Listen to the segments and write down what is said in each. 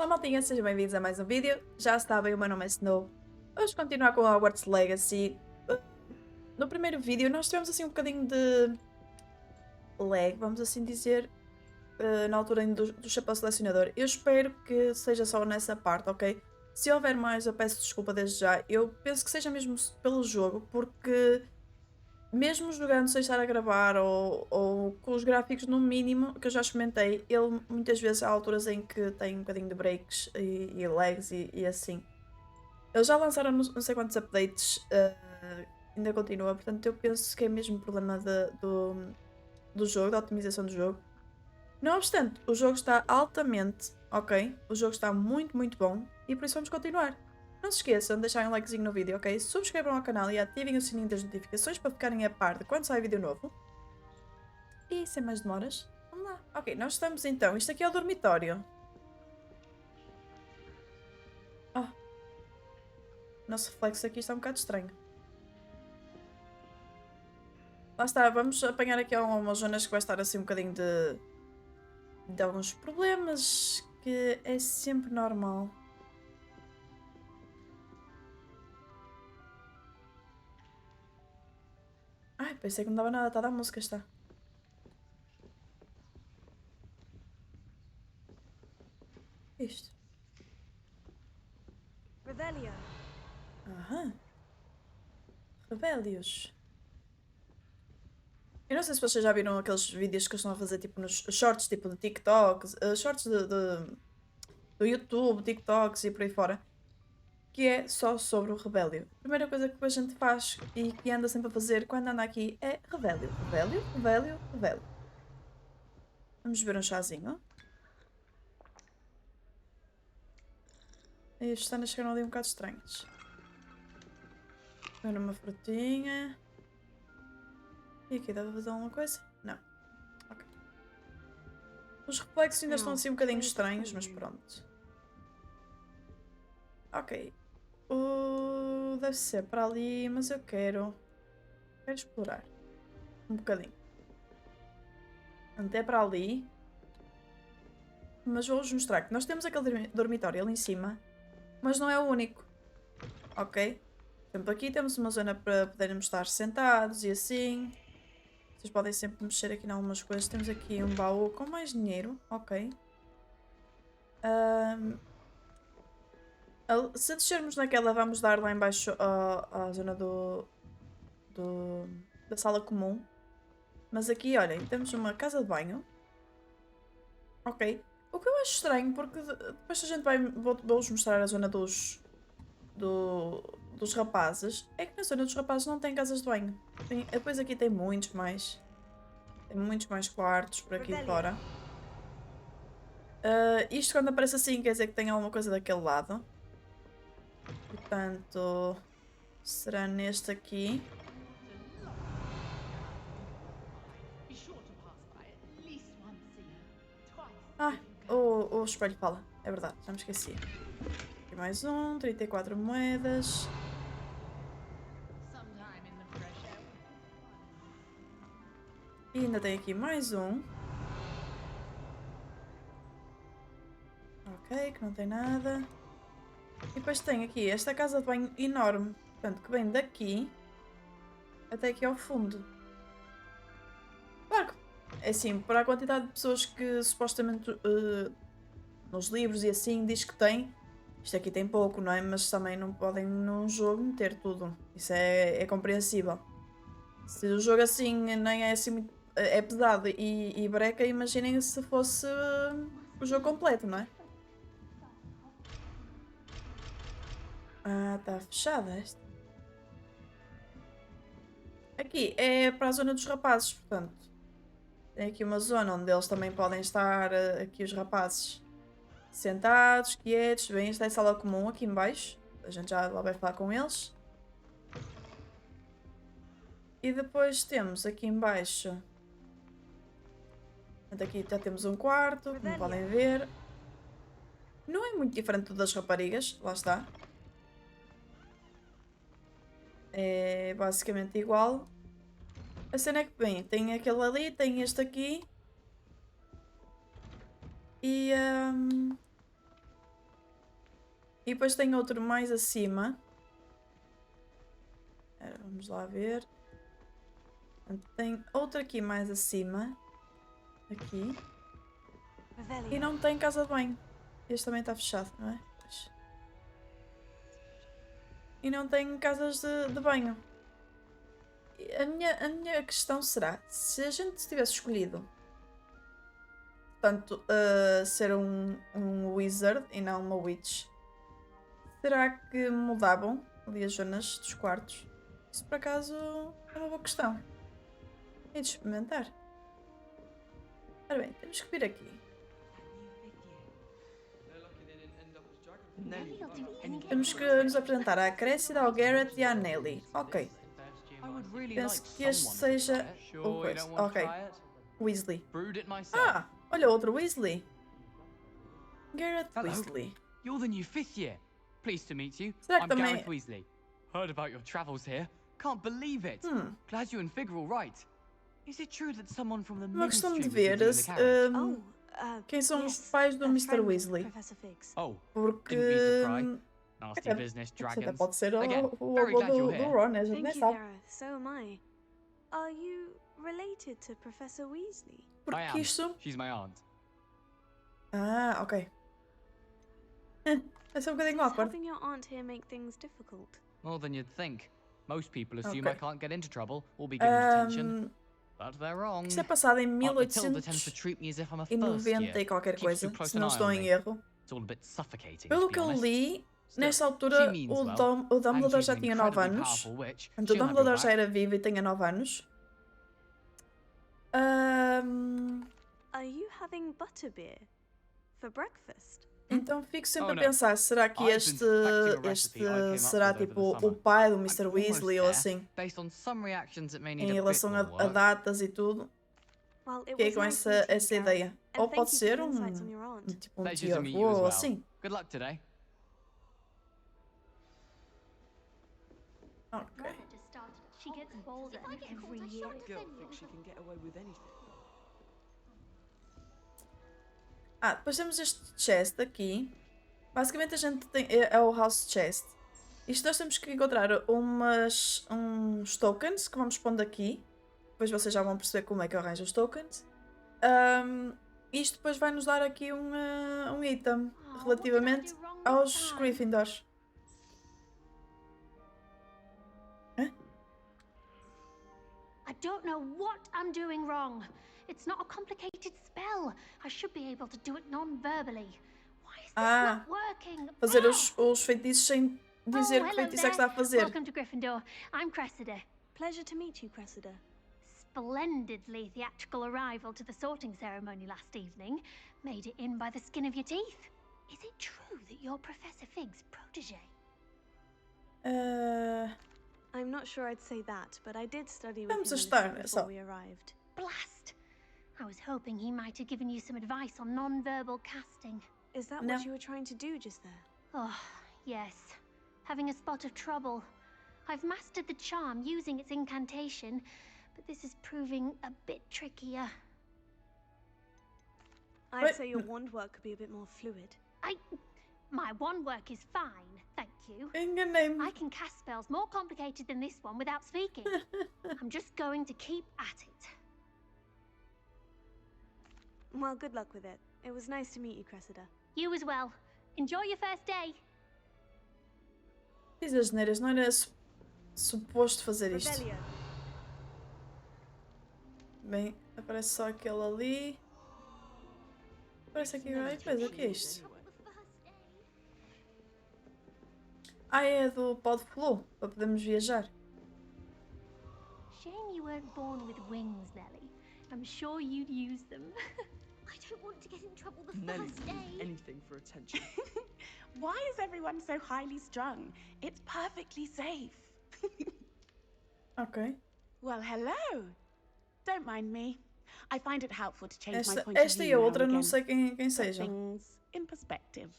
Olá maltinha, sejam bem-vindos a mais um vídeo. Já sabem, o meu nome é Snow. Vamos continuar com o Hogwarts Legacy. No primeiro vídeo nós tivemos assim um bocadinho de lag, vamos assim dizer, na altura ainda do chapéu selecionador. Eu espero que seja só nessa parte, ok? Se houver mais, eu peço desculpa desde já. Eu penso que seja mesmo pelo jogo, porque mesmo jogando sem estar a gravar ou com os gráficos no mínimo, que eu já experimentei, ele muitas vezes há alturas em que tem um bocadinho de breaks e lags e assim. Eles já lançaram não sei quantos updates, ainda continua, portanto eu penso que é mesmo problema do jogo, da otimização do jogo. Não obstante, o jogo está altamente, ok? O jogo está muito, muito bom e por isso vamos continuar. Não se esqueçam de deixarem um likezinho no vídeo, ok? Subscrevam ao canal e ativem o sininho das notificações para ficarem a par de quando sai vídeo novo. E sem mais demoras, vamos lá. Ok, nós estamos então, isto aqui é o dormitório. Oh, o nosso reflexo aqui está um bocado estranho. Lá está, vamos apanhar aqui algumas zonas que vai estar assim um bocadinho de alguns problemas, que é sempre normal. Ai, pensei que não dava nada, está a dar música, está. Isto. Revelio. Aham. Rebélios. Eu não sei se vocês já viram aqueles vídeos que eles estão a fazer tipo nos shorts, tipo de TikToks, shorts do YouTube, TikToks e por aí fora, que é só sobre o rebélio. A primeira coisa que a gente faz e que anda sempre a fazer quando anda aqui é rebélio, rebélio, rebélio, rebélio. Vamos beber um chazinho. E as cenas chegaram ali um bocado estranhas. Comer uma frutinha. E aqui dá para fazer alguma coisa? Não. Ok. Os reflexos ainda estão assim um bocadinho estranhos, mas pronto. Ok. Deve ser para ali, mas eu quero explorar. Um bocadinho. Até para ali. Mas vou-vos mostrar que nós temos aquele dormitório ali em cima, mas não é o único. Ok? Por exemplo, aqui temos uma zona para podermos estar sentados e assim. Vocês podem sempre mexer aqui em algumas coisas. Temos aqui um baú com mais dinheiro. Ok. Se descermos naquela, vamos dar lá embaixo à zona da sala comum. Mas aqui, olhem, temos uma casa de banho. Ok. O que eu acho estranho, porque depois a gente vou-vos mostrar a zona dos rapazes, é que na zona dos rapazes não tem casas de banho. Depois aqui tem muitos mais. Tem muitos mais quartos por aqui Revelio. fora. Isto quando aparece assim quer dizer que tem alguma coisa daquele lado. Portanto, será neste aqui. Ah, o espelho fala. É verdade, já me esqueci. Aqui mais um, 34 moedas. E ainda tem aqui mais um. Ok, que não tem nada. E depois tem aqui esta casa de banho enorme. Portanto, que vem daqui até aqui ao fundo. Claro que, é assim, para a quantidade de pessoas que supostamente nos livros e assim diz que tem, isto aqui tem pouco, não é? Mas também não podem num jogo meter tudo. Isso é compreensível. Se o jogo assim nem é assim muito. É pesado e breca, imaginem se fosse o jogo completo, não é? Ah, está fechada esta. Aqui é para a zona dos rapazes, portanto. Tem aqui uma zona onde eles também podem estar, aqui os rapazes, sentados, quietos. Bem, esta é a sala comum aqui em baixo. A gente já lá vai falar com eles. E depois temos aqui em baixo. Portanto, aqui já temos um quarto, como podem ver. Não é muito diferente do das raparigas, lá está. É basicamente igual. A cena é que, bem, tem aquele ali, tem este aqui. E E depois tem outro mais acima. Vamos lá ver. Tem outro aqui mais acima. Aqui. E não tem casa de banho. Este também está fechado, não é? Pois. E não tem casas de banho. A minha questão será, se a gente tivesse escolhido, portanto, ser um wizard e não uma witch, será que mudavam ali as zonas dos quartos? Isso por acaso é uma boa questão. É de experimentar. Ora bem, temos que vir aqui. Temos que nos apresentar à Cressida, ao Garrett e à Nelly. Ok. Penso que este seja o coisa. Ok. Weasley. Ah, olha outro Weasley. Garrett Weasley. You're the new 5th year. Pleased to meet you. Será que I'm também... Garrett Weasley. Heard about your travels here. Can't believe it. Glad you and Fig are all right. Is it true that someone from the Uma questão ministry de was ver using the carriage? quem são os pais do Mr. Weasley. Oh, Porque didn't mean to pry. Nasty business, até dragons. pode ser Again, o very avô glad you're do here. Ron, a gente nem Thank you, sabe. Gareth. So am I. Are you related to Professor Weasley? I Porque am. isto... She's my aunt. Ah, ok. Vai ser um bocadinho Does awkward. having your aunt here make things difficult? More than you'd think. Most people assume Okay. I can't get into trouble or be given attention. But they're wrong. Isto é passado em Aunt Matilda tends to 1890 treat me as if I'm a first year. e qualquer Keeps coisa, too close se an não eye estou on em me. erro. It's all a bit suffocating, Pelo to be que eu honest. li, Still, nessa she altura means o well, Dumbledore and já she's an tinha 9 incredibly anos. powerful witch. Portanto, o She'll have your Dumbledore já back. era vivo e tinha 9 anos. Are you having butterbeer for breakfast? Então fico sempre Oh, a no. pensar, será que I've been este, perfecting a recipe I came up será with over tipo the o summer. pai do I'm Mr. almost Weasley ou there, assim, based on some reactions that may need em a bit relação more a work. datas e tudo? Well, it Fiquei was com nice meeting you, essa Gareth. ideia. And Ou thank pode you for ser the insights on your aunt. tipo um Pleasure to meet you tio-avô as ou well. assim. Good luck today. Ok. She gets bolder every year. Girl thinks she can get away with anything. Ah, depois temos este chest aqui. Basicamente a gente tem, é o house chest. Isto nós temos que encontrar uns tokens que vamos pondo aqui. Depois vocês já vão perceber como é que eu arranjo os tokens. Isto depois vai nos dar aqui um item relativamente aos Gryffindors. I don't know what I'm doing wrong. It's not a complicated spell. I should be able to do it non-verbally. Why is this not working? Fazer os feitiços sem dizer que hello feitiço é que there. está a fazer. Welcome to Gryffindor. I'm Cressida. Pleasure to meet you, Cressida. Splendidly theatrical arrival to the sorting ceremony last evening. Made it in by the skin of your teeth. Is it true that you're Professor Fig's protege? I'm not sure I'd say that, but I did study with Vamos him a estar, little só. before we arrived. Blast! I was hoping he might have given you some advice on non-verbal casting. Is that No. what you were trying to do just there? Oh, yes. Having a spot of trouble. I've mastered the charm using its incantation, but this is proving a bit trickier. I'd Wait. say your wand work could be a bit more fluid. My wand work is fine, thank you. Enganei-me. I can cast spells more complicated than this one without speaking. I'm just going to keep at it. Well, good luck with it. It was nice to meet you, Cressida. You as well. Enjoy your first day. Fiz as neiras, não era suposto fazer isto. Rebellion. Bem, aparece só aquele ali. Aparece aqui qualquer coisa, o que é isto? Ah, é do Pod Flow, para podermos viajar. Shame you weren't born with wings, Nelly. I'm sure you'd use them. I don't want to get in trouble the Nelly first would do day. anything for attention. Why is everyone so highly strung? It's perfectly safe. Ok. Well, hello. Don't mind me. I find it helpful to change my point Esta of e view a now outra and não again. sei quem Put sejam. things in perspective.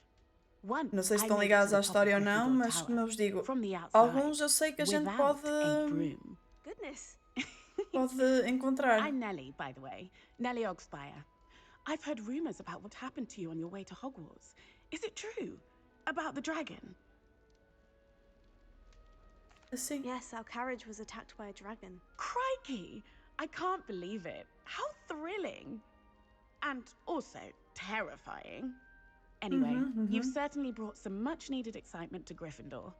Once Não sei se I estão made it ligados to à the top of história ou não, Gryffindor mas Tower, como eu vos digo, from the outside, alguns eu sei que a gente without pode, a broom. Goodness. pode encontrar. I'm Nellie, by the way. Nellie Ogspire. I've heard rumors about what happened to you on your way to Hogwarts. Is it true? About the dragon. Assim. Yes, our carriage was attacked by a dragon. Crikey! I can't believe it. How thrilling. And also terrifying. Anyway, you've certainly brought some much-needed excitement to Gryffindor.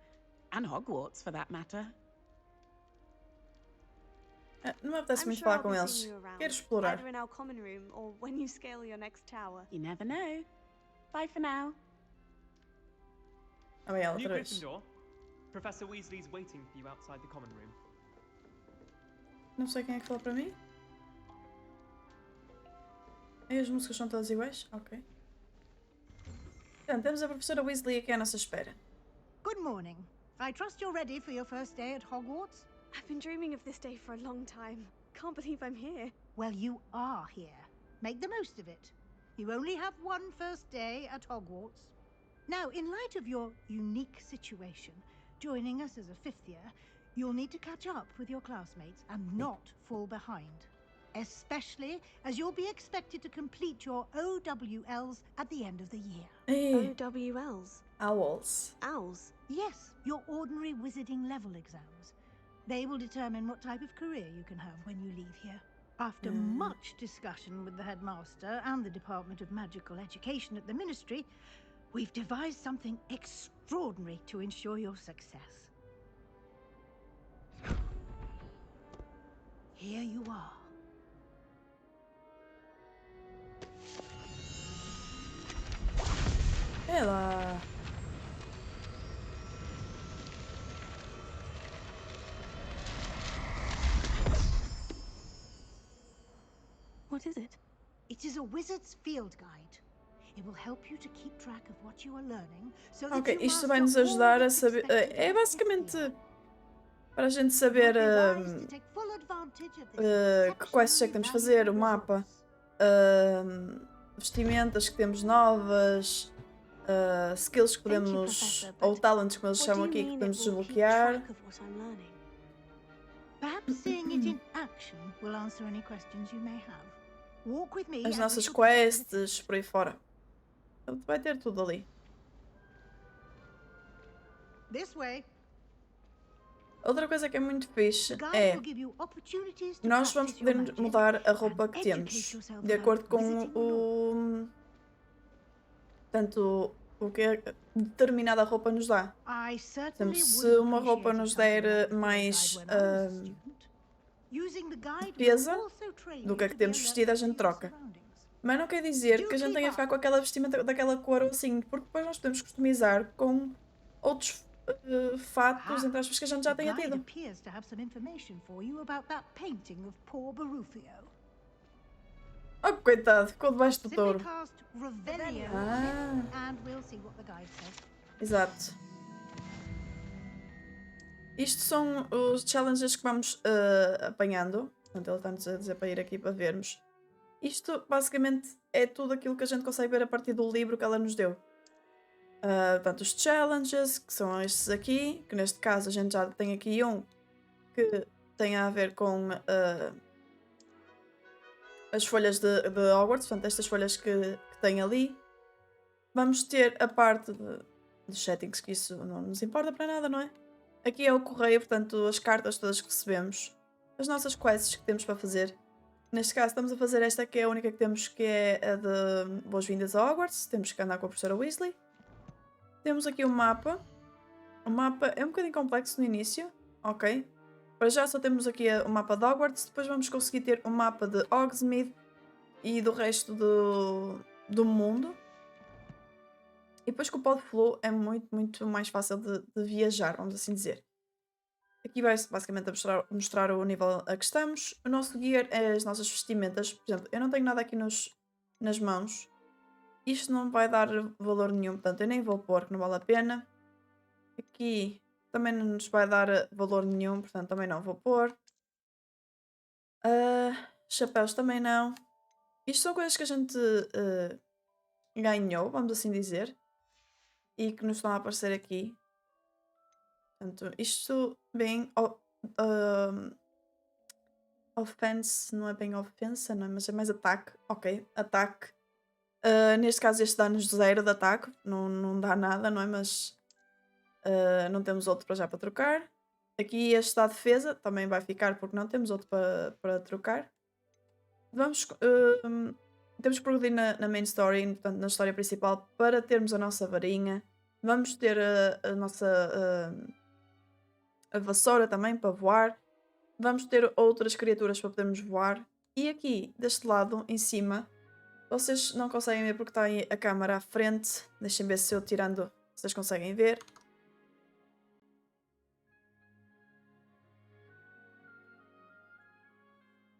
And Hogwarts, for that matter. Não me apetece I'm muito sure falar I'll com be eles. seeing you around, Quero explorar. either in our common room or when you scale your next tower. You never know. Bye for now. Ah, bem, ela New outra vez. Gryffindor, Professor Weasley's waiting for you outside the common room. Não sei quem é que falou para mim. E as músicas são todas iguais? Ok. Então, temos a professora Weasley aqui à nossa espera. Good morning. I trust you're ready for your first day at Hogwarts? I've been dreaming of this day for a long time. Can't believe I'm here. Well, you are here. Make the most of it. You only have one first day at Hogwarts. Now, in light of your unique situation, joining us as a fifth year, you'll need to catch up with your classmates and not fall behind. Especially as you'll be expected to complete your OWLs at the end of the year. Ei, OWLs? owls. Owls? Yes, your ordinary wizarding level exams. They will determine what type of career you can have when you leave here. After much discussion with the headmaster and the Department of Magical Education at the Ministry, we've devised something extraordinary to ensure your success. Here you are. Ela. What is it? It is a wizard's field guide. It will help you to keep track of what you are learning, so that Ok, you isto master vai-nos all ajudar a that's saber. expected É of basicamente you. para a gente saber You'll be wise to take full advantage of this que quests é que temos de fazer, o exceptionally mapa, valuable resource. vestimentas que temos novas, skills que Thank you, podemos, Professor, ou but talents como eles What do chamam you aqui, que mean podemos it will keep desbloquear. track of what I'm learning? Perhaps seeing it in action will answer any questions you may have. Walk with me As and we nossas shall begin the quests, por aí fora. Portanto, vai ter tudo ali. This way. Outra coisa que é muito fixe The guide é will give you opportunities to nós vamos practice your poder magic mudar a and roupa que educate temos yourself de about acordo com visiting the law. Portanto, o que determinada roupa nos dá. I Por certainly exemplo, would se uma roupa appreciate nos something der like the mais field guide when I was a student. Using the guide will defesa also train do you que é to que be temos alert vestido, a to gente your troca. surroundings. Mas não quer dizer que a gente tenha que ficar com aquela vestimenta daquela cor ou assim, porque depois nós podemos customizar com outros fatos, entre aspas, que a gente já The tenha guide tido. appears to have some information for you about that painting of poor Barufio. Oh, coitado, ficou debaixo do Simply touro. cast Revelio Ah. and we'll see what the guide says. Exato. Isto são os challenges que vamos apanhando. Portanto, ele está-nos a dizer para ir aqui para vermos. Isto basicamente é tudo aquilo que a gente consegue ver a partir do livro que ela nos deu. Portanto, os challenges, que são estes aqui, que neste caso a gente já tem aqui um que tem a ver com as folhas de Hogwarts, portanto, estas folhas que tem ali. Vamos ter a parte dos settings, que isso não nos importa para nada, não é? Aqui é o correio, portanto, as cartas todas que recebemos, as nossas quests que temos para fazer. Neste caso, estamos a fazer esta que é a única que temos, que é a de boas-vindas a Hogwarts. Temos que andar com a professora Weasley. Temos aqui o mapa. O mapa é um bocadinho complexo no início, ok? Para já só temos aqui o mapa de Hogwarts, depois vamos conseguir ter o mapa de Hogsmeade e do resto do mundo. E depois com o Pod Flow é muito mais fácil de viajar, vamos assim dizer. Aqui vai basicamente mostrar o nível a que estamos. O nosso gear é as nossas vestimentas. Por exemplo, eu não tenho nada aqui nas mãos. Isto não vai dar valor nenhum, portanto eu nem vou pôr, que não vale a pena. Aqui também não nos vai dar valor nenhum, portanto também não vou pôr. Chapéus também não. Isto são coisas que a gente ganhou, vamos assim dizer. E que nos estão a aparecer aqui. Portanto, isto bem... offense, não é bem ofensa, não é? Mas é mais ataque. Ok, ataque. Neste caso este dá-nos 0 de ataque, não dá nada, não é? Mas não temos outro para já para trocar. Aqui este dá defesa, também vai ficar porque não temos outro para trocar. Vamos, temos que progredir na main story, portanto na história principal, para termos a nossa varinha. Vamos ter a nossa a vassoura também para voar. Vamos ter outras criaturas para podermos voar. E aqui, deste lado, em cima, vocês não conseguem ver porque está aí a câmera à frente. Deixem ver se eu tirando, vocês conseguem ver.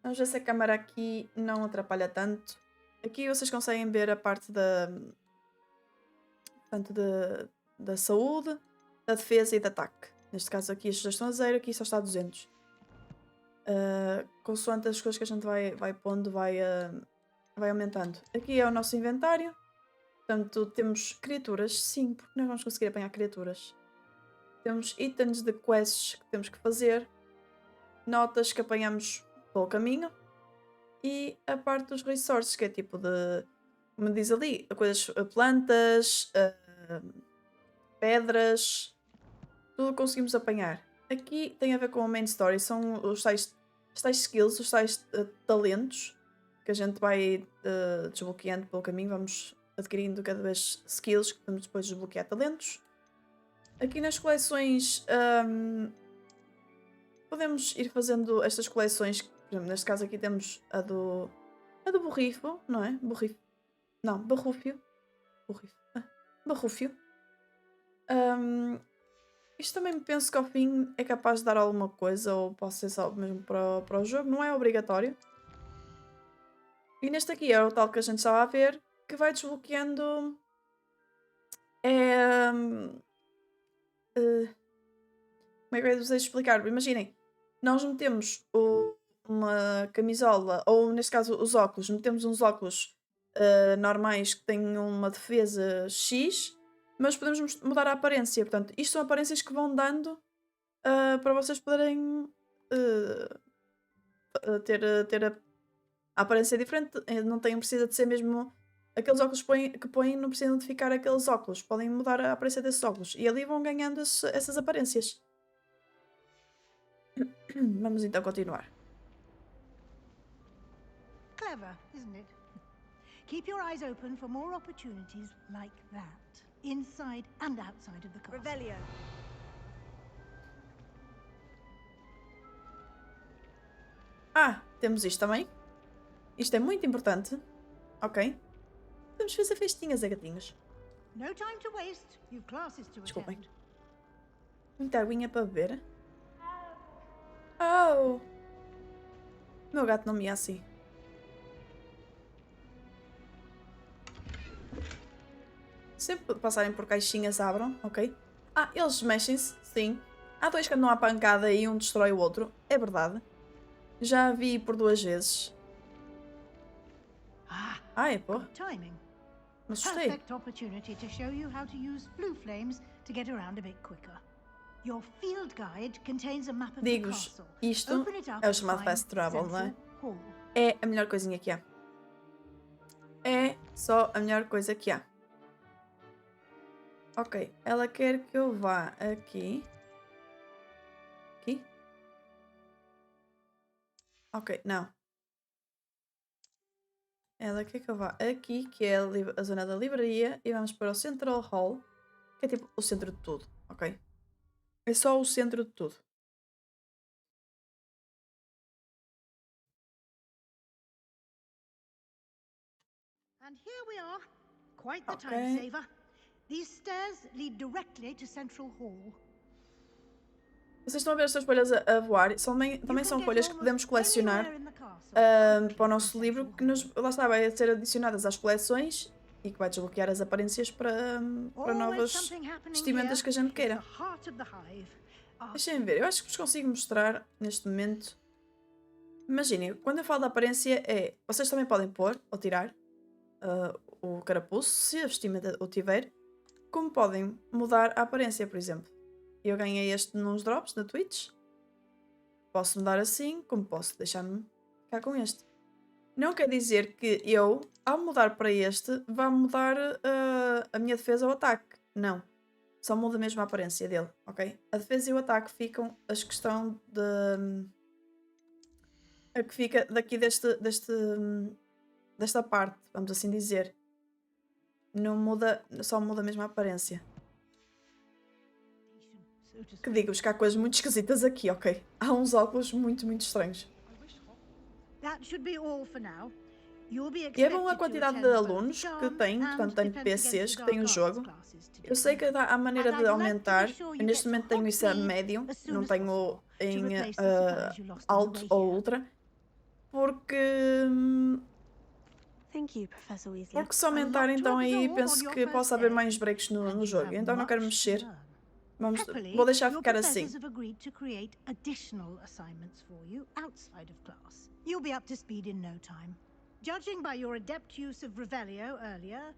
Vamos ver se a câmera aqui não atrapalha tanto. Aqui vocês conseguem ver a parte portanto, da saúde, da defesa e do ataque. Neste caso aqui estes dois estão a 0, aqui só está a 200. Consoante as coisas que a gente vai pondo, vai aumentando. Aqui é o nosso inventário. Portanto, temos criaturas, sim, porque nós vamos conseguir apanhar criaturas. Temos itens de quests que temos que fazer. Notas que apanhamos pelo caminho. E a parte dos resources, que é tipo de... Como diz ali, coisas, plantas, pedras... Tudo conseguimos apanhar. Aqui tem a ver com a main story. São os tais skills, os tais talentos que a gente vai desbloqueando pelo caminho. Vamos adquirindo cada vez skills que podemos depois desbloquear talentos. Aqui nas coleções podemos ir fazendo estas coleções. Por exemplo, neste caso aqui temos a do borrifo, não é? Borrifo. Não, barrúfio. Borrifo. Barrúfio. Isto também penso que ao fim é capaz de dar alguma coisa, ou pode ser só mesmo para o jogo, não é obrigatório. E neste aqui é o tal que a gente estava a ver, que vai desbloqueando. Como é que eu ia explicar? Imaginem, nós metemos uma camisola, ou neste caso os óculos, metemos uns óculos normais que têm uma defesa X. Mas podemos mudar a aparência. Portanto, isto são aparências que vão dando para vocês poderem ter a aparência diferente. Não precisa de ser mesmo aqueles óculos que põem, não precisam de ficar aqueles óculos. Podem mudar a aparência desses óculos. E ali vão ganhando essas aparências. Vamos então continuar. Clever, isn't it? Keep your eyes open for more opportunities like that. Inside and outside of the castle. Revelio. Temos isto também. Isto é muito importante. Ok. Podemos fazer festinhas a gatinhos. No time to waste. You've classes to Desculpem. attend. Muita aguinha para beber. Oh! O meu gato não me ia assim. Sempre passarem por caixinhas, abram, ok? Eles mexem-se, sim. Há dois que andam à pancada e um destrói o outro. É verdade. Já vi por 2 vezes. É porra. Timing. Me assustei. Perfect opportunity to show you how to use blue flames to get around a bit quicker. Your field guide contains a map of the Digo-vos, castle. isto Open it up é o to chamado find fast travel, não é? Central Hall. É a melhor coisinha que há. É só a melhor coisa que há. Ok, ela quer que eu vá aqui. Aqui? Ok, não. Ela quer que eu vá aqui, que é a zona da livraria, e vamos para o Central Hall, que é tipo o centro de tudo, ok? É só o centro de tudo. And here we are. Quite the Okay. time saver. These stairs lead directly to Central Hall. Vocês estão a ver estas folhas a voar? Também são folhas que podemos colecionar para o nosso livro, que lá está, vai ser adicionadas às coleções e que vai desbloquear as aparências para novas vestimentas que a gente queira. Deixem ver, eu acho que vos consigo mostrar neste momento. Imaginem, quando eu falo da aparência vocês também podem pôr ou tirar o carapuço, se a vestimenta o tiver, como podem mudar a aparência, por exemplo. Eu ganhei este nos drops da Twitch. Posso mudar assim, como posso deixar-me ficar com este. Não quer dizer que eu, ao mudar para este, vá mudar a minha defesa ou ataque. Não. Só muda mesmo a aparência dele, ok? A defesa e o ataque ficam as que estão de... A que fica daqui desta parte, vamos assim dizer. Não muda, só muda mesmo a aparência. Que digo-vos que há coisas muito esquisitas aqui, ok? Há uns óculos muito, muito estranhos. E é bom a quantidade de alunos que tem, portanto tem PCs que têm o jogo. Eu sei que há maneira de aumentar. Eu neste momento tenho isso a médium, não tenho em alto ou ultra. Porque se aumentar então aí penso que possa haver mais breaks no jogo. Então não quero mexer. Vou deixar ficar assim. You'll be up to speed in no time. Judging by your adept use of Revelio earlier,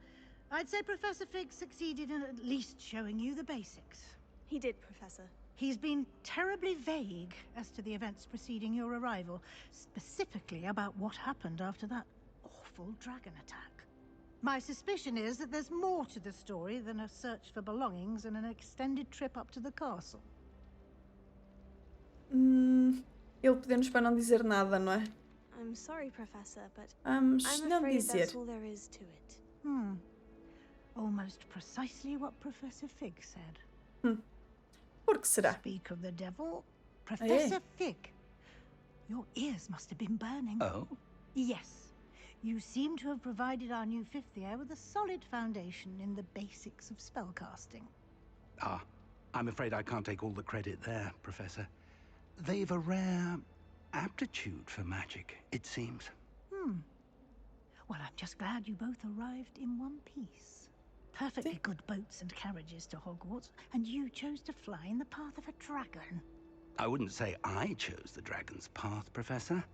I'd say Professor Fig succeeded in at least showing you the basics. He did, Professor. He's been terribly vague as to the events preceding your arrival, specifically about what happened after that awful dragon attack. My suspicion is that there's more to the story than a search for belongings and an extended trip up to the castle. Ele pediu-nos para não dizer nada, não é? I'm sorry, Professor, but Vamos I'm não afraid dizer. that's all there is to it. Almost precisely what Professor Fig said. Por que será? Speak of the devil, Professor Fig. Your ears must have been burning. Oh? Yes. You seem to have provided our new fifth year with a solid foundation in the basics of spellcasting. Ah, I'm afraid I can't take all the credit there, Professor. They've a rare aptitude for magic, it seems. Well, I'm just glad you both arrived in one piece. Perfectly good boats and carriages to Hogwarts, and you chose to fly in the path of a dragon. I wouldn't say I chose the dragon's path, Professor.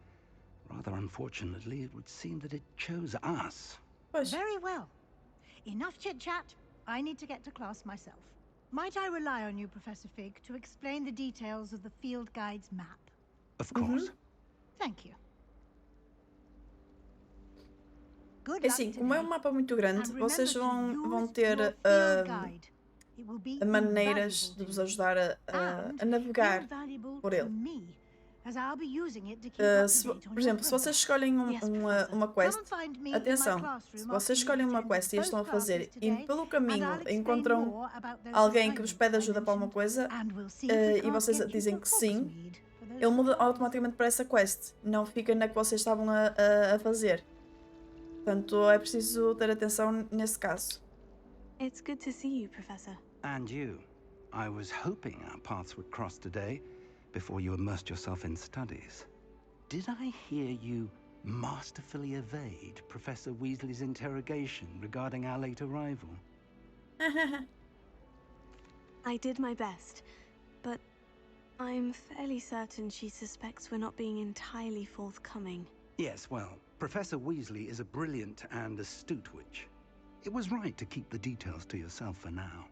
Rather unfortunately, it would seem that it chose us. Very well. Enough chit-chat. I need to get to class myself. Might I rely on you, Professor Fig, to explain the details of the field guide's map? Of course. Thank you. É assim, como é um mapa muito grande, vocês vão ter maneiras de vos ajudar a navegar por ele. Por exemplo, se vocês escolhem uma quest, atenção, se vocês escolhem uma quest e a estão a fazer e pelo caminho encontram alguém que vos pede ajuda para alguma coisa e vocês dizem que sim, ele muda automaticamente para essa quest, não fica na que vocês estavam a fazer. Portanto, é preciso ter atenção nesse caso. It's good to see you, Professor. And you. I was hoping our paths would cross today before you immersed yourself in studies. Did I hear you masterfully evade Professor Weasley's interrogation regarding our late arrival? I did my best, but I'm fairly certain she suspects we're not being entirely forthcoming. Yes, well, Professor Weasley is a brilliant and astute witch. It was right to keep the details to yourself for now.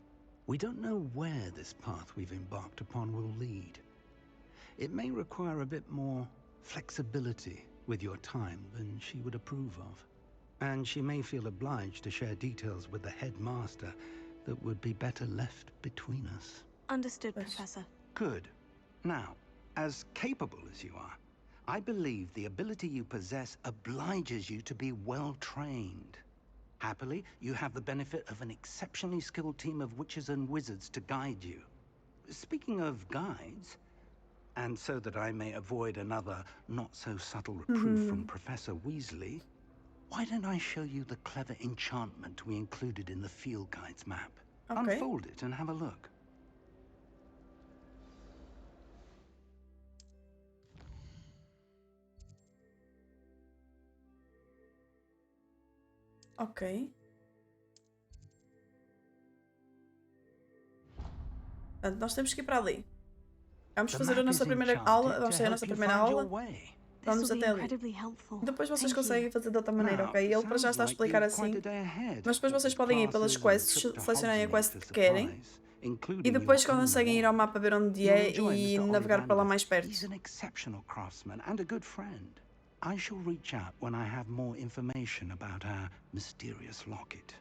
We don't know where this path we've embarked upon will lead. It may require a bit more flexibility with your time than she would approve of. And she may feel obliged to share details with the headmaster that would be better left between us. Understood, Professor. Good. Now, as capable as you are, I believe the ability you possess obliges you to be well trained. Happily, you have the benefit of an exceptionally skilled team of witches and wizards to guide you. Speaking of guides, and so that I may avoid another not-so-subtle reproof from Professor Weasley, why don't I show you the clever enchantment we included in the field guide's map? Okay. Unfold it and have a look. Ok. Portanto, nós temos que ir para ali. Vamos fazer a nossa primeira aula. Vamos ter a nossa primeira aula. Vamos até ali. Depois vocês conseguem fazer de outra maneira, ok? Ele para já está a explicar assim. Mas depois vocês podem ir pelas quests, selecionarem a quest que querem. E depois conseguem ir ao mapa ver onde é e navegar para lá mais perto. I shall reach out when I have more information about our mysterious locket.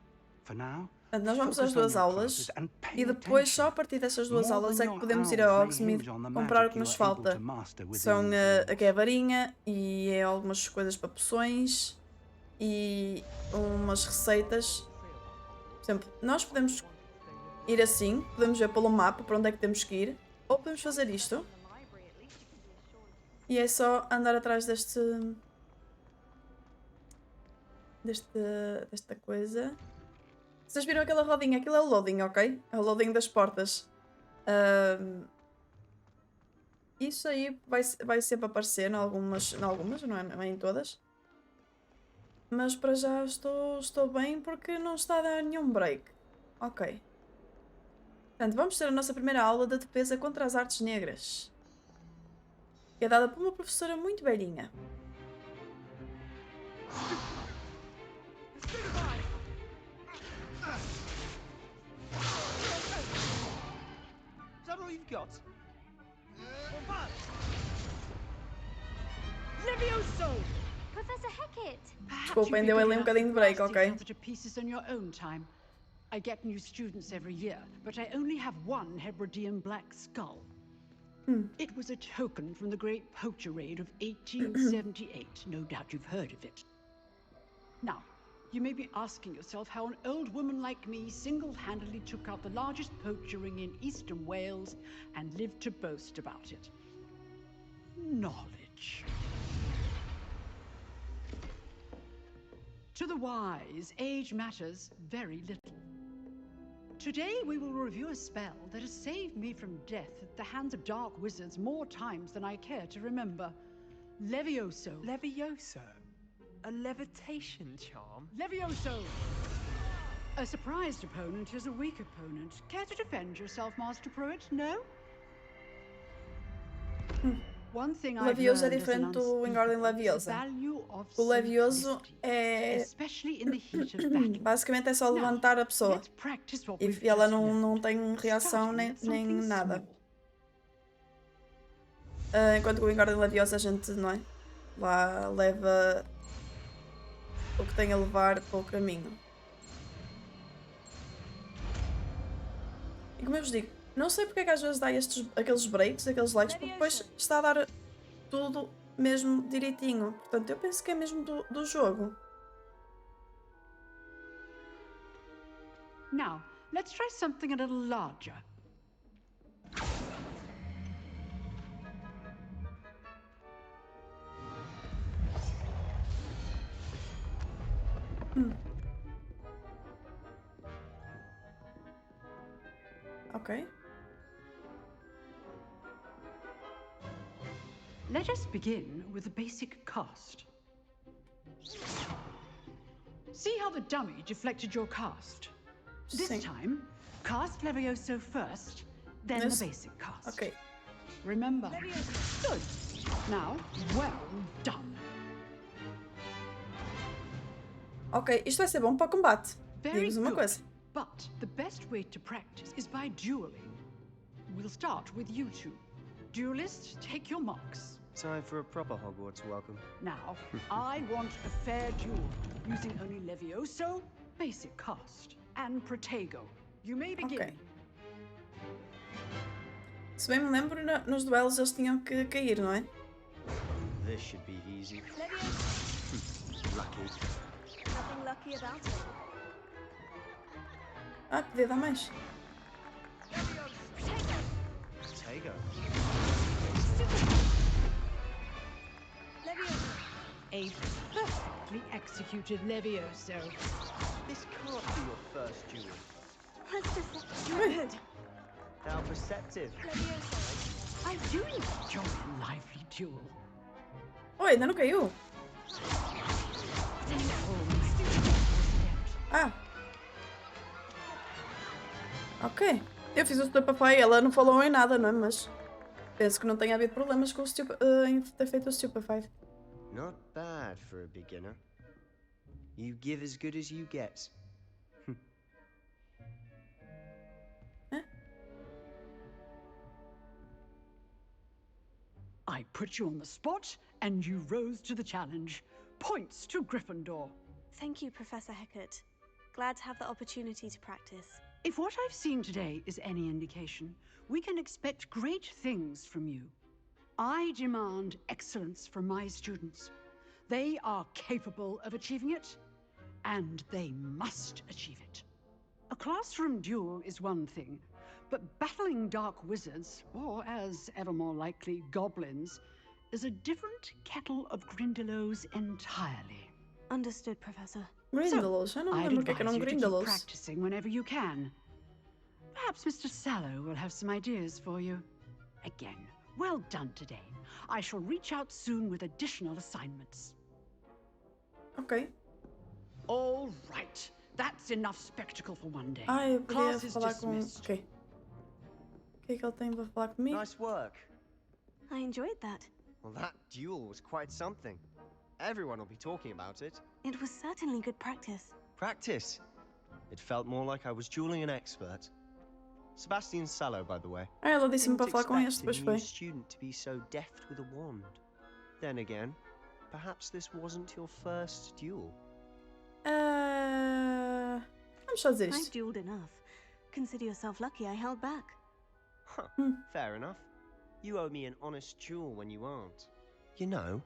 For now, Portanto, nós vamos às focus on duas your aulas classes and pay e depois, só a attention. partir destas duas More aulas, than é que your podemos ir a owls may Hogsmeade hinge on the comprar o magic que you nos are able falta. to master within São these aqui é a walls. varinha e é algumas coisas para poções e umas receitas. Por exemplo, nós podemos ir assim, podemos ver pelo mapa para onde é que temos que ir, ou podemos fazer isto. E é só andar atrás desta coisa. Vocês viram aquela rodinha? Aquilo é o loading, ok? É o loading das portas. Isso aí vai sempre aparecer em algumas, não é em todas. Mas para já estou bem porque não está a dar nenhum break. Ok. Portanto, vamos ter a nossa primeira aula de defesa contra as artes negras. Que é dada por uma professora muito velhinha. Is that all you've got? Levioso! Professor Hecat! Desculpem, deu ali um bocadinho de break, ok? Pieces on your own time. I get new students every year, but I only have one Hebridean black skull. It was a token from the Great Poacher Raid of 1878. No doubt you've heard of it. Now, you may be asking yourself how an old woman like me single-handedly took out the largest poacher ring in eastern Wales and lived to boast about it. Knowledge. To the wise, age matters very little. Today we will review a spell that has saved me from death at the hands of dark wizards more times than I care to remember. Levioso. Levioso? A levitation charm? Levioso! A surprised opponent is a weak opponent. Care to defend yourself, Master Pruitt? No? One thing I've Levioso é learned as an diferente do Wingardium unspeakable is the Leviosa. value of O Levioso simplicity, é... especially in the heat of battle. Basicamente é só levantar a pessoa. Let's practice what E we've ela just learned. não tem reação nem Something nada. small. Enquanto que o Wingardium Leviosa a gente, não é? Lá leva o que tem a levar para o caminho. E como eu vos digo, não sei porque é que às vezes dá aqueles breaks, aqueles lags, porque depois está a dar tudo mesmo direitinho. Portanto, eu penso que é mesmo do jogo. Now, let's try something a little larger. Ok. Let us begin with a basic cast. See how the dummy deflected your cast? This Sim. time, cast Levioso first, then This- the basic cast. Ok. Remember. Good. Now, well done. Ok, isto vai ser bom para o combate. Very Digo-vos uma good. coisa. But the best way to practice is by dueling. We'll start with you two. Duelists, take your marks. Time for a proper Hogwarts welcome. Now, I want a fair duel, using only Levioso, basic cast, and Protego. You may begin. Ok. Se bem me lembro, nos duelos eles tinham que cair, não é? This should be easy. Lucky. Nothing lucky about it. Ah, podia dar mais. Potato. A perfectly executed Levioso. This can't be your first duel. That's perception. Good. How perceptive. I do enjoy a lively duel. Oi, ainda não caiu? Ah. Ok. Eu fiz o Stupefy, ela não falou em nada, não é? Mas penso que não tenha havido problemas com o em ter feito o Stupefy. Not bad for a beginner. You give as good as you get. I put you on the spot, and you rose to the challenge. Points to Gryffindor. Thank you, Professor Hecat. Glad to have the opportunity to practice. If what I've seen today is any indication, we can expect great things from you. I demand excellence from my students. They are capable of achieving it, and they must achieve it. A classroom duel is one thing, but battling dark wizards, or as ever more likely, goblins, is a different kettle of Grindylows entirely. Understood, Professor. Grindylows? Eu não I'd lembro o que advise eram you to keep Grindylows. practicing whenever you can. Perhaps Mr. Sallow will have some ideas for you. Again, well done today. I shall reach out soon with additional assignments. Ok. All right. That's enough spectacle for one day. Ah, eu podia Class is falar com... dismissed. Ok. O que é que ele tem para falar comigo? Nice work. I enjoyed that. Well, that duel was quite something. Everyone will be talking about it. It was certainly good practice. Practice. It felt more like I was dueling an expert. Sebastian Sallow, by the way. Ah, ela disse-me Didn't para falar com este, expect depois a foi. new student to be so deft with a wand. Then again, perhaps this wasn't your first duel. Vamos fazer I've isto. dueled enough. Consider yourself lucky I held back. Huh, fair enough. You owe me an honest duel when you aren't. You know,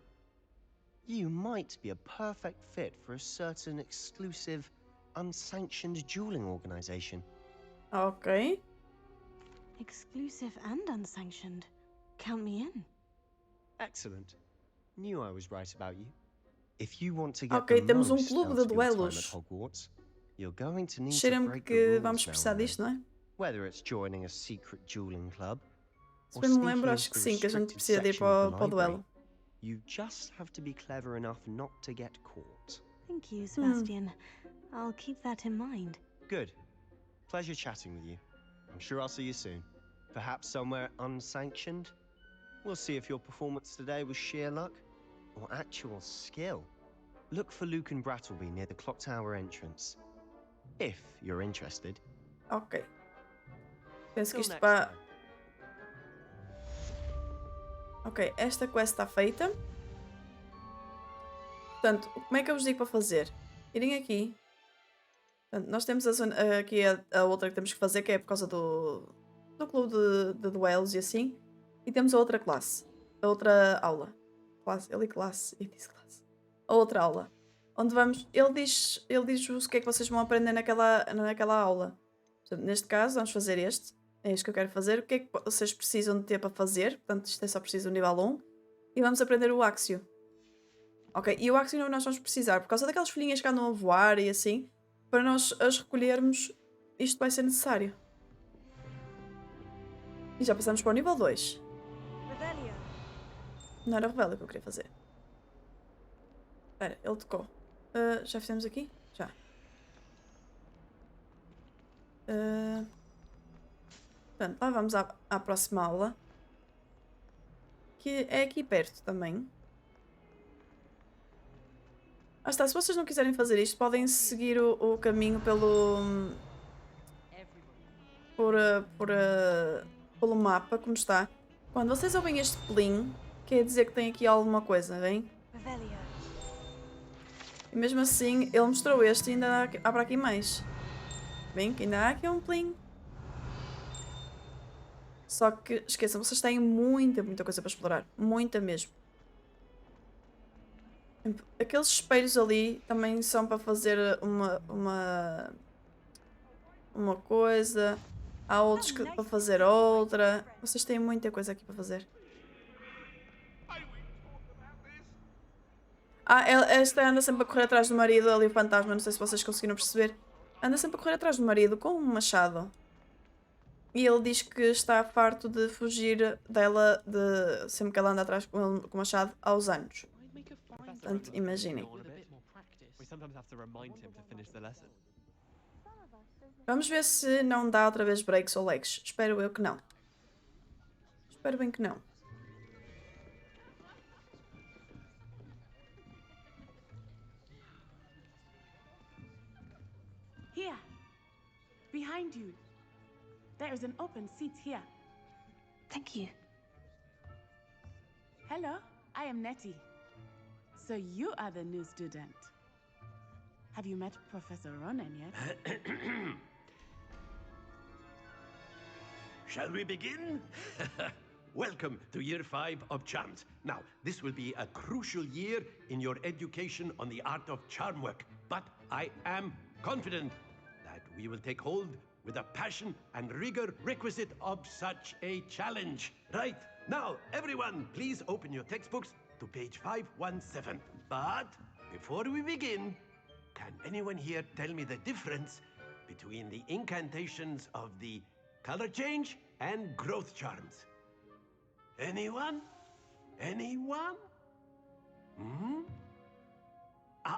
you might be a perfect fit for a certain exclusive, unsanctioned dueling organization. Ok. Exclusive and unsanctioned. Count me in. Excellent. Knew I was right about you. If you want to get Ok, the temos most clube out de of your time at duelos. Hogwarts, you're going to need to Cheira-me break the que rules vamos now precisar and then. disto, não é? Whether it's joining a secret dueling club Se or bem me sneaking lembro, into acho que the sim, que a gente restricted precisa de ir section of the para o library, duelo. you just have to be clever enough not to get caught. Thank you, Sebastian. I'll keep that in mind. Good. Pleasure chatting with you. I'm sure I'll see you soon. Perhaps somewhere unsanctioned? We'll see if your performance today was sheer luck or actual skill. Look for Luke and Brattleby near the clock tower entrance. If you're interested. Ok. Penso que Till isto next para... time. Ok, esta quest está feita. Portanto, como é que eu vos digo para fazer? Irem aqui. Portanto, nós temos aqui a outra que temos que fazer, que é por causa do clube de duelos e assim. E temos a outra classe. A outra aula. Classe, eu li classe e disse classe. A outra aula. Onde vamos... Ele diz-vos o que é que vocês vão aprender naquela aula. Portanto, neste caso, vamos fazer este. É isto que eu quero fazer. O que é que vocês precisam de ter para fazer? Portanto, isto é só preciso do nível 1. E vamos aprender o Axio. Ok, e o Axio nós vamos precisar, por causa daquelas folhinhas que andam a voar e assim, para nós as recolhermos, isto vai ser necessário. E já passamos para o nível 2. Revelio. Não era o Revelio que eu queria fazer. Espera, ele tocou. Já fizemos aqui? Já. Portanto, lá vamos à próxima aula. Que é aqui perto também. Ah, está, se vocês não quiserem fazer isto, podem seguir o caminho pelo mapa, como está. Quando vocês ouvem este plim, quer dizer que tem aqui alguma coisa, bem? Revelio. E mesmo assim, ele mostrou este e ainda há para aqui mais. Bem, que ainda há aqui um plim. Só que, esqueçam, vocês têm muita coisa para explorar. Muita mesmo. Aqueles espelhos ali também são para fazer uma coisa. Há outros para fazer outra. Vocês têm muita coisa aqui para fazer. Ah, esta anda sempre a correr atrás do marido ali, o fantasma. Não sei se vocês conseguiram perceber. Anda sempre a correr atrás do marido com um machado. E ele diz que está farto de fugir dela sempre que ela anda atrás com o machado aos anos. Portanto, imaginem. Vamos ver se não dá outra vez breaks ou legs. Espero eu que não. Espero bem que não. Here. Behind you. There is an open seat here. Thank you. Hello, I am Nettie. So you are the new student. Have you met Professor Ronan yet? Shall we begin? Welcome to Year 5 of Charms. Now, this will be a crucial year in your education on the art of charm work, but I am confident that we will take hold with the passion and rigor requisite of such a challenge. Right, now, everyone, please open your textbooks to page 517. But before we begin, can anyone here tell me the difference between the incantations of the color change and growth charms? Anyone? Anyone? Hmm?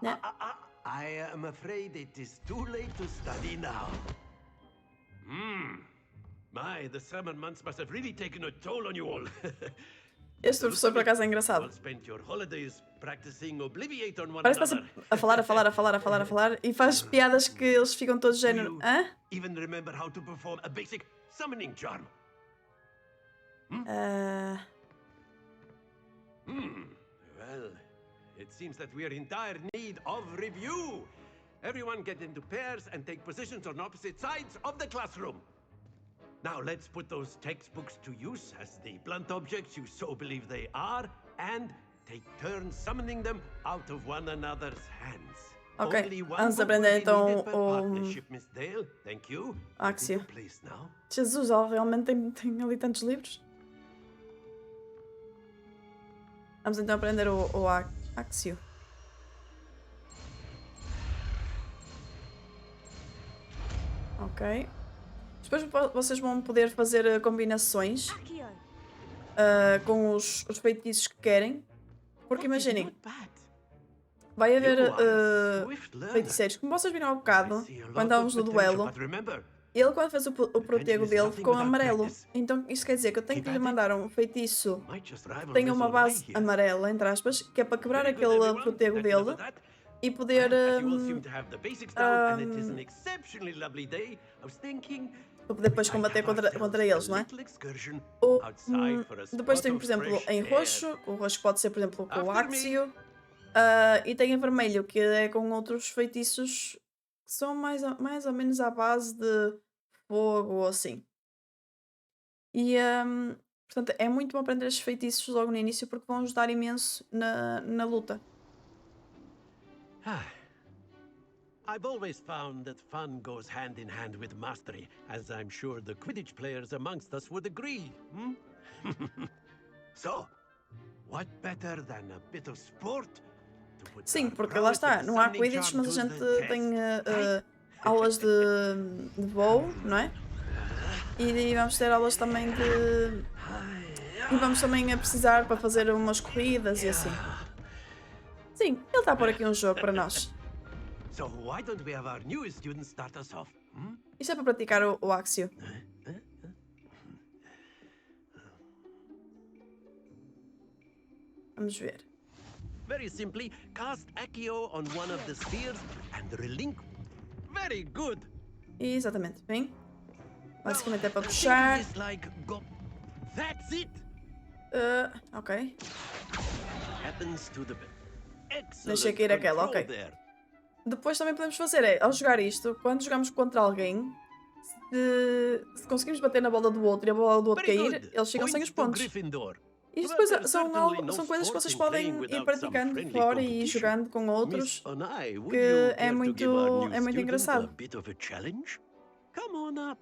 No. I am afraid it is too late to study now. My, the summer months must have really taken a toll on you all. Este professor por acaso é engraçado. You all spent your holidays practicing Obliviate on one Parece que another. está a falar e faz piadas que eles ficam todos Do género. you Hã? even remember how to perform a basic summoning charm? Well, it seems that we are in dire need of review. Everyone get into pairs and take positions on opposite sides of the classroom. Now let's put those textbooks to use as the blunt objects you so believe they are, and take turns summoning them out of one another's hands. Ok, Only one vamos book aprender will be então needed per o partnership, Miss Dale. Thank you. Axio. Take your place now. Jesus, ela realmente tem ali tantos livros. Vamos então aprender o Axio. Ok. Depois vocês vão poder fazer combinações com os feitiços que querem. Porque imaginem, vai haver feiticeiros. Como vocês viram há bocado, quando estávamos no duelo, ele quando fez o protego dele ficou amarelo. Então isso quer dizer que eu tenho que lhe mandar um feitiço que tenha uma base amarela, entre aspas, que é para quebrar aquele protego dele e poder para poder depois combater contra eles, não é? Depois tem, por exemplo, em roxo. O roxo pode ser, por exemplo, com o Axio. E tem em vermelho, que é com outros feitiços que são mais ou menos à base de fogo ou assim. E, portanto, é muito bom aprender estes feitiços logo no início porque vão ajudar imenso na luta. I've always found that fun goes hand in hand with mastery, as I'm sure the Quidditch players amongst us would agree. So, what better than a bit of sport? Sim, porque lá está, não há Quidditch, mas a gente tem aulas de voo, não é? E vamos ter aulas também de... E vamos também a precisar para fazer umas corridas e assim. Sim, ele está a pôr aqui um jogo para nós. So why don't we have our newest students start us off? Isto é para praticar o Axio. Vamos ver. Very simply, cast Accio on one of the spheres and relinquish. Very good. Exatamente, bem. Basicamente é para puxar. That's it. Ok. Happens to the Deixei cair aquela, ok. Depois também podemos fazer ao jogar isto, quando jogamos contra alguém, se conseguimos bater na bola do outro e a bola do outro cair, eles ficam sem os pontos. E isto depois são coisas que vocês podem ir praticando fora e ir jogando com outros, que é muito engraçado. Come on up.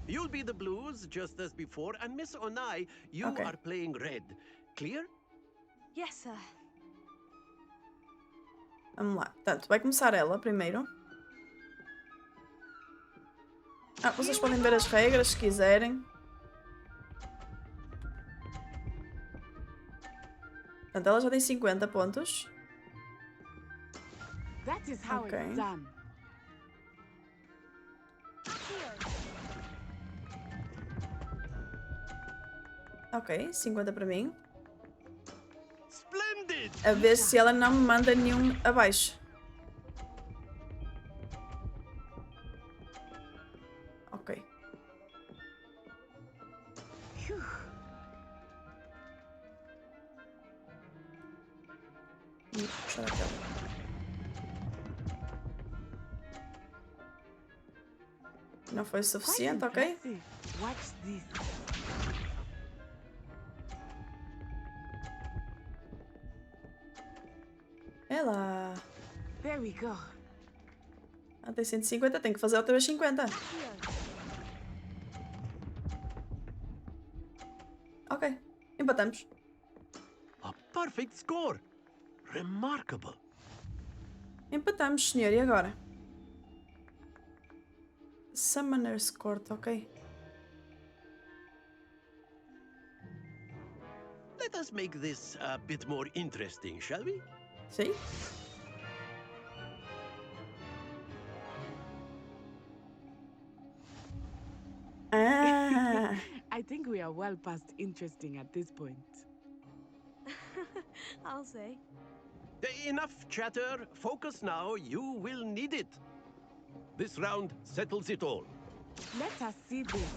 You'll be the blues just as before, and Miss Onai, you are playing red. Clear? Yes, sir. Vamos lá. Portanto, vai começar ela primeiro. Vocês podem ver as regras se quiserem. Portanto, ela já tem 50 pontos. Ok. Ok, 50 para mim. A ver se ela não me manda nenhum abaixo. Ok. Puxar aquela. Não foi suficiente, ok? Watch this. É lá. There we go. Ah, tem 150, tem que fazer outra vez 50. Ok, empatamos. A perfect score. Remarkable. Empatamos, senhor, e agora? Summoner's Court, ok. Let us make this a bit more interesting, shall we? Sim. Ah. I think we are well past interesting at this point. I'll say. Enough chatter. Focus now. You will need it. This round settles it all. Let us see this.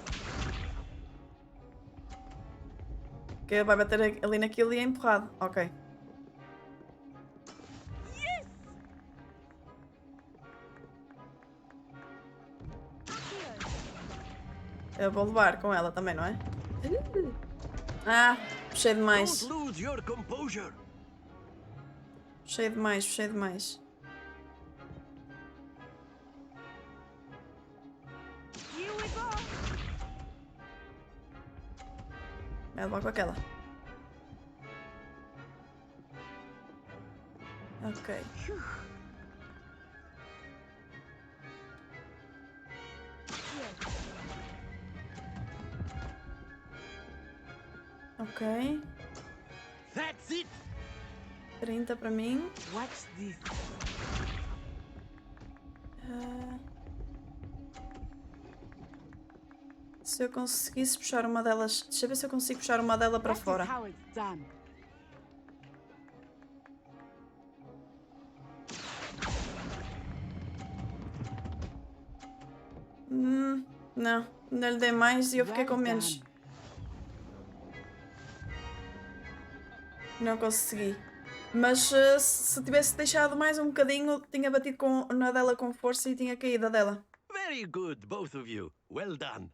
Que vai bater ali naquilo e é empurrado. Ok. Eu vou levar com ela também, não é? Ah, puxei demais. Don't lose your composure. Puxei demais, puxei demais. Here we go. Vai levar com aquela. Ok. Ok. That's it. 30 para mim. Watch this. Se eu conseguisse puxar uma delas... Deixa eu ver se eu consigo puxar uma dela para That is fora. how it's done. Não, ainda lhe dei mais e eu fiquei com Well menos. done. Não consegui. Mas se tivesse deixado mais um bocadinho, tinha batido na dela com força e tinha caído a dela. Very good, both of you. Well done.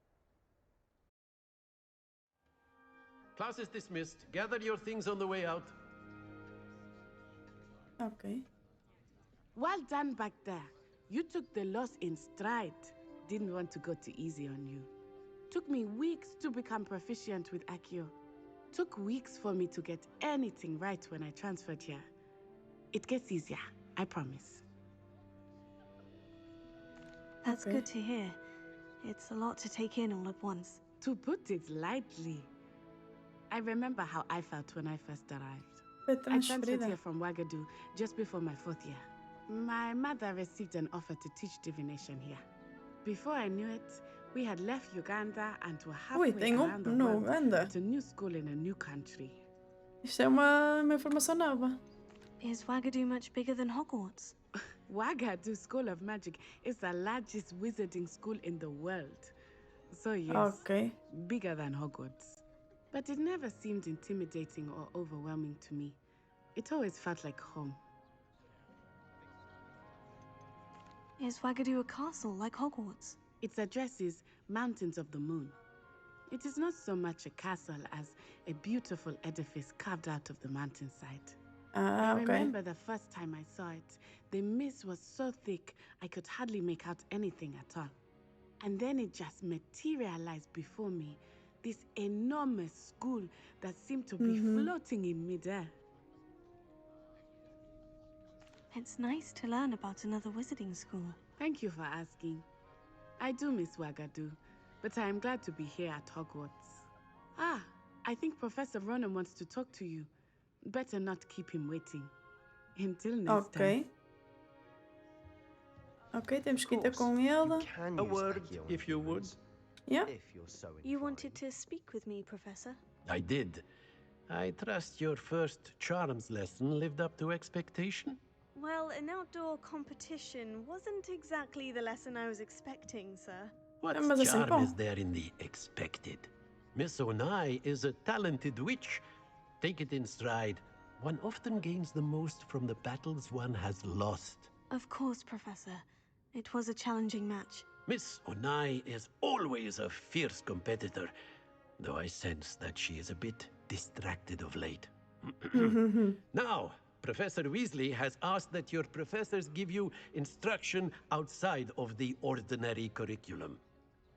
Class is dismissed. Gather your things on the way out. Ok. Well done back there. You took the loss in stride. Didn't want to go too easy on you. Took me weeks to become proficient with Accio. Took weeks for me to get anything right when I transferred here. It gets easier, I promise. That's Okay. good to hear. It's a lot to take in all at once. To put it lightly, I remember how I felt when I first arrived. Foi I transferred transferida. here from Ouagadougou just before my 4th year. My mother received an offer to teach divination here. Before I knew it, we had left Uganda and were halfway tem around the no world Uganda. at a new school in a new country. Isto é uma informação nova. Is Ouagadougou much bigger than Hogwarts? Ouagadougou School of Magic is the largest wizarding school in the world. So yes, Ok. bigger than Hogwarts. But it never seemed intimidating or overwhelming to me. It always felt like home. Is Ouagadougou a castle like Hogwarts? Its address is Mountains of the Moon. It is not so much a castle as a beautiful edifice carved out of the mountainside. Ah, I ok. remember the first time I saw it, the mist was so thick I could hardly make out anything at all. And then it just materialized before me, this enormous school that seemed to be floating in midair. It's nice to learn about another wizarding school. Thank you for asking. I do miss Ouagadougou, but I am glad to be here at Hogwarts. Ah, I think Professor Ronan wants to talk to you. Better not keep him waiting. Until next time. Ok, temos que ir ter Of com course, ela. you can A use word, Accio on if you would. humans, Yeah. if you're so You inclined. wanted to speak with me, Professor? I did. I trust your first charms lesson lived up to expectation? Well, an outdoor competition wasn't exactly the lesson I was expecting, sir. What Mas assim, charm bom. is there in the expected? Miss Onai is a talented witch. Take it in stride. One often gains the most from the battles one has lost. Of course, Professor. It was a challenging match. Miss Onai is always a fierce competitor, though I sense that she is a bit distracted of late. Now, Professor Weasley has asked that your professors give you instruction outside of the ordinary curriculum.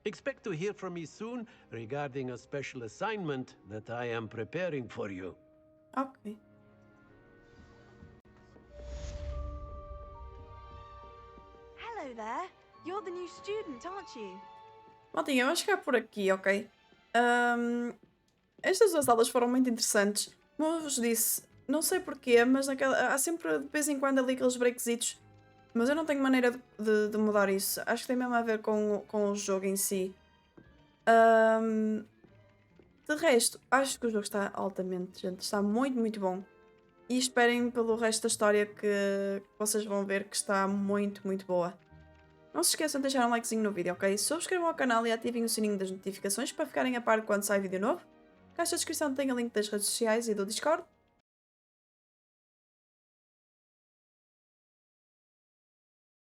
Expect to hear from me soon regarding a special assignment that I am preparing for you. Ok. Hello there. You're the new student, aren't you? Maltinha, eu acho que é por aqui, ok? Estas duas aulas foram muito interessantes. Como eu vos disse, não sei porquê, mas há sempre de vez em quando ali aqueles breakzitos. Mas eu não tenho maneira de mudar isso. Acho que tem mesmo a ver com o jogo em si. De resto, acho que o jogo está altamente, gente. Está muito, muito bom. E esperem pelo resto da história que vocês vão ver que está muito, muito boa. Não se esqueçam de deixar um likezinho no vídeo, ok? Subscrevam ao canal e ativem o sininho das notificações para ficarem a par de quando sai vídeo novo. Na caixa de descrição tem o link das redes sociais e do Discord.